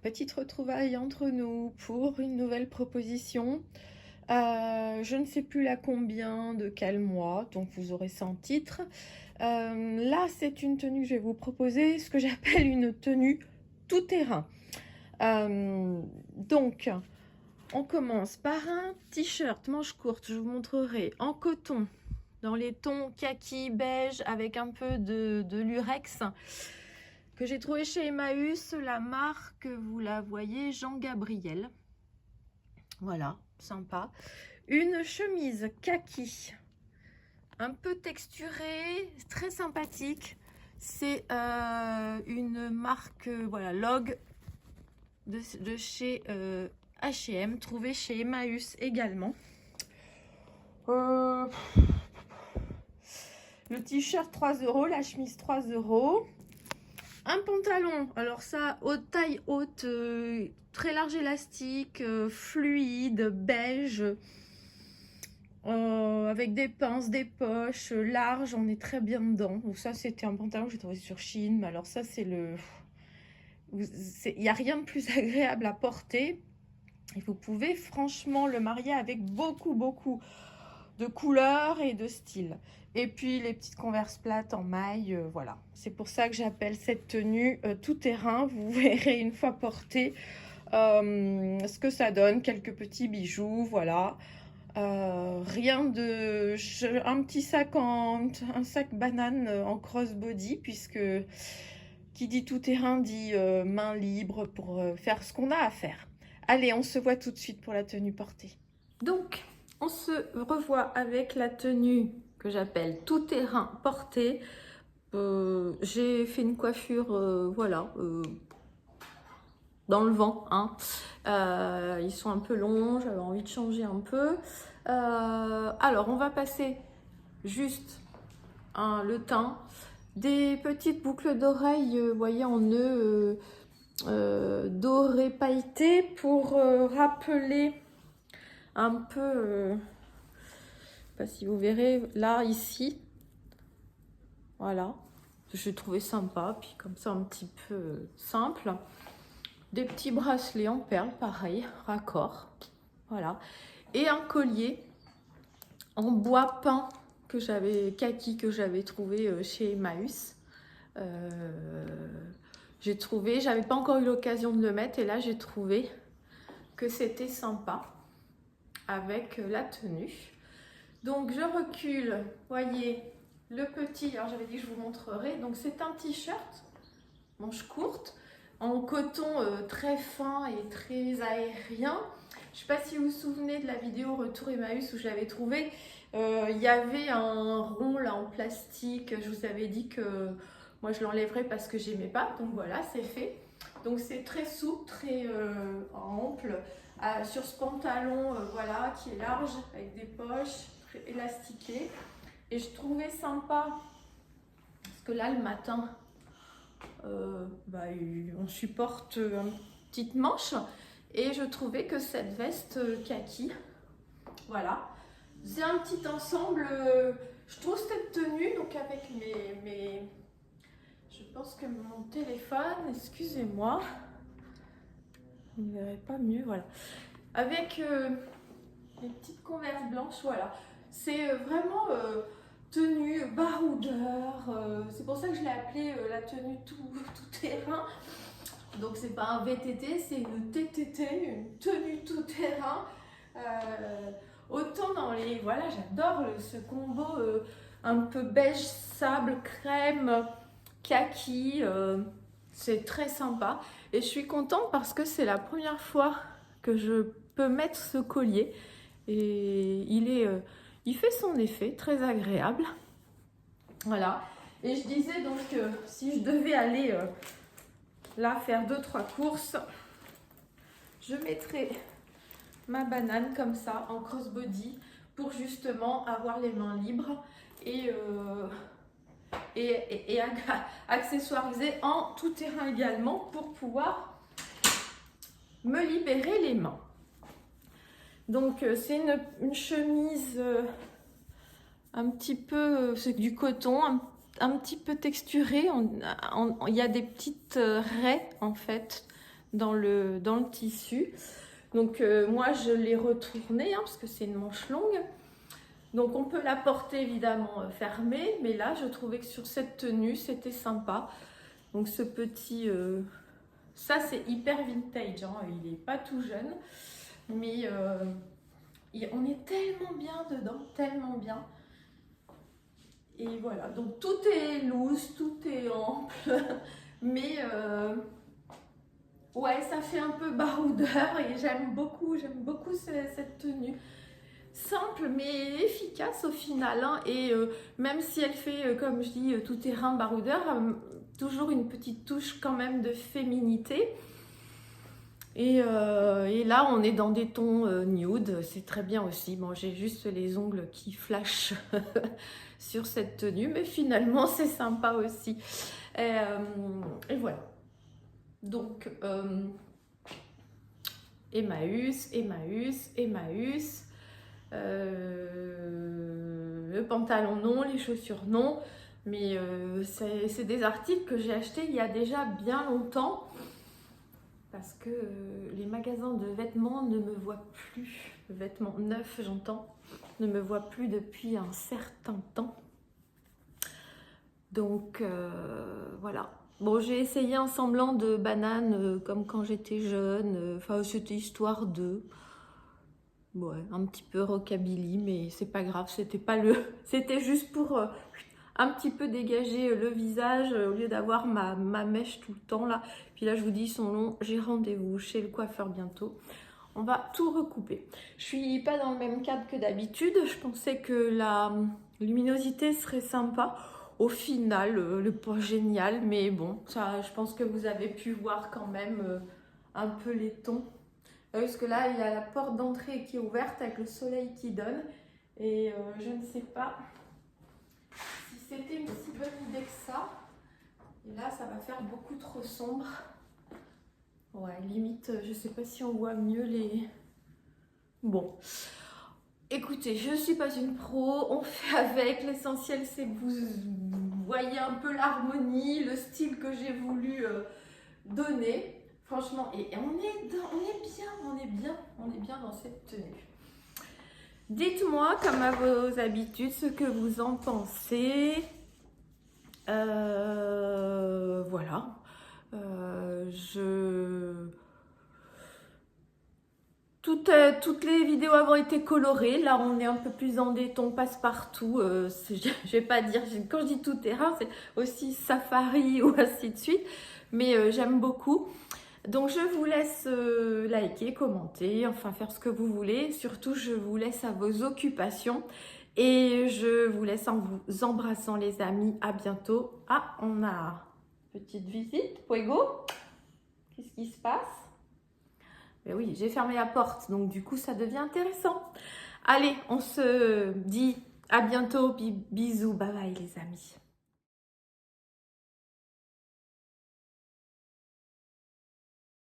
petite retrouvaille entre nous pour une nouvelle proposition. Je ne sais plus la combien, de quel mois, donc vous aurez ça en titre. Là, c'est une tenue que je vais vous proposer, ce que j'appelle une tenue tout terrain. Donc, on commence par un t-shirt manche courte, je vous montrerai, en coton, dans les tons kaki, beige, avec un peu de lurex, que j'ai trouvé chez Emmaüs. La marque, vous la voyez, Jean Gabriel. Voilà, sympa. Une chemise kaki, un peu texturée, très sympathique. C'est une marque, voilà, Log de chez H&M, trouvée chez Emmaüs également. Le t-shirt 3 €, la chemise 3 €. Un pantalon, alors ça, haute taille haute, très large élastique, fluide, beige, avec des pinces, des poches, large, on est très bien dedans. Donc ça, c'était un pantalon que j'ai trouvé sur Shein, mais alors ça, c'est le... Il n'y a rien de plus agréable à porter. Et vous pouvez franchement le marier avec beaucoup de couleurs et de styles. Et puis les petites converses plates en maille, voilà. C'est pour ça que j'appelle cette tenue tout terrain. Vous verrez une fois portée ce que ça donne. Quelques petits bijoux, voilà. Rien de... Un petit sac un sac banane en crossbody, puisque qui dit tout terrain dit main libre pour faire ce qu'on a à faire. Allez, on se voit tout de suite pour la tenue portée. Donc, on se revoit avec la tenue que j'appelle tout terrain portée. J'ai fait une coiffure, voilà, dans le vent, hein. Ils sont un peu longs, j'avais envie de changer un peu. Alors, on va passer juste le teint, des petites boucles d'oreilles, voyez, en nœud doré pailleté pour rappeler un peu, je sais pas si vous verrez là, ici, voilà, j'ai trouvé sympa, puis comme ça un petit peu simple. Des petits bracelets en perles, pareil, raccord, voilà, et un collier en bois peint que j'avais, kaki, que j'avais trouvé chez Emmaüs. J'ai trouvé, j'avais pas encore eu l'occasion de le mettre, et là j'ai trouvé que c'était sympa avec la tenue. Donc je recule, voyez le petit, alors j'avais dit que je vous montrerai, donc c'est un t-shirt manche courte en coton très fin et très aérien. Je sais pas si vous vous souvenez de la vidéo Retour Emmaüs où je l'avais trouvé. Il y avait un rond là en plastique, je vous avais dit que moi je l'enlèverais parce que j'aimais pas, donc voilà, c'est fait. Donc c'est très souple, très ample, sur ce pantalon voilà, qui est large avec des poches, très élastiquées. Et je trouvais sympa parce que là le matin on supporte une petite manche, et je trouvais que cette veste kaki, voilà, c'est un petit ensemble. Je trouve cette tenue, donc avec mes je pense que mon téléphone, excusez-moi, vous ne verrez pas mieux, voilà, avec les petites converses blanches, voilà, c'est vraiment tenue baroudeur, c'est pour ça que je l'ai appelée la tenue tout terrain. Donc c'est pas un VTT, c'est une TTT, une tenue tout terrain. Autant dans les... Voilà, j'adore ce combo un peu beige, sable, crème, kaki. C'est très sympa. Et je suis contente parce que c'est la première fois que je peux mettre ce collier. Et il fait son effet, très agréable. Voilà. Et je disais donc que si je devais aller... là, faire 2-3 courses, je mettrai ma banane comme ça en crossbody pour justement avoir les mains libres et accessoiriser en tout terrain également pour pouvoir me libérer les mains. Donc c'est une chemise un petit peu, c'est du coton, un petit peu texturé. Il y a des petites raies en fait dans le tissu. Donc moi je l'ai retourné, hein, parce que c'est une manche longue. Donc on peut la porter évidemment fermée, mais là je trouvais que sur cette tenue c'était sympa. Donc ce petit, ça c'est hyper vintage, hein, il n'est pas tout jeune, mais on est tellement bien dedans, tellement bien. Et voilà, donc tout est loose, tout est ample, mais ouais, ça fait un peu baroudeur et j'aime beaucoup cette tenue. Simple mais efficace au final, hein, et même si elle fait, comme je dis, tout terrain baroudeur, toujours une petite touche quand même de féminité. Et là, on est dans des tons nude, c'est très bien aussi. Bon, j'ai juste les ongles qui flashent sur cette tenue, mais finalement, c'est sympa aussi. Et voilà. Donc, Emmaüs. Le pantalon non, les chaussures non. Mais c'est des articles que j'ai achetés il y a déjà bien longtemps. Parce que les magasins de vêtements ne me voient plus, vêtements neufs j'entends, ne me voient plus depuis un certain temps. Donc voilà. Bon, j'ai essayé un semblant de banane comme quand j'étais jeune. Enfin, c'était histoire de... Ouais, un petit peu rockabilly, mais c'est pas grave, c'était pas le... C'était juste pour... un petit peu dégager le visage au lieu d'avoir ma mèche tout le temps là. Puis là je vous dis, ils sont longs, j'ai rendez-vous chez le coiffeur bientôt. On va tout recouper. Je suis pas dans le même cadre que d'habitude. Je pensais que la luminosité serait sympa. Au final, le pas génial, mais bon, ça, je pense que vous avez pu voir quand même un peu les tons. Parce que là, il y a la porte d'entrée qui est ouverte avec le soleil qui donne. Et je ne sais pas si c'était une si bonne idée que ça. Et là, ça va faire beaucoup trop sombre. Ouais, limite, je sais pas si on voit mieux les... Bon. Écoutez, je ne suis pas une pro, on fait avec. L'essentiel, c'est que vous voyez un peu l'harmonie, le style que j'ai voulu donner. Franchement, et on est bien dans cette tenue. Dites-moi, comme à vos habitudes, ce que vous en pensez. Voilà. Toutes les vidéos avant été colorées. Là, on est un peu plus dans des tons passe-partout. Je vais pas dire, quand je dis tout terrain, c'est aussi safari ou ainsi de suite. Mais j'aime beaucoup. Donc, je vous laisse liker, commenter, enfin faire ce que vous voulez. Surtout, je vous laisse à vos occupations. Et je vous laisse en vous embrassant, les amis. À bientôt. Ah, on a une petite visite. Puego, qu'est-ce qui se passe? Mais oui, j'ai fermé la porte, donc du coup, ça devient intéressant. Allez, on se dit à bientôt. Bisous, bye bye les amis.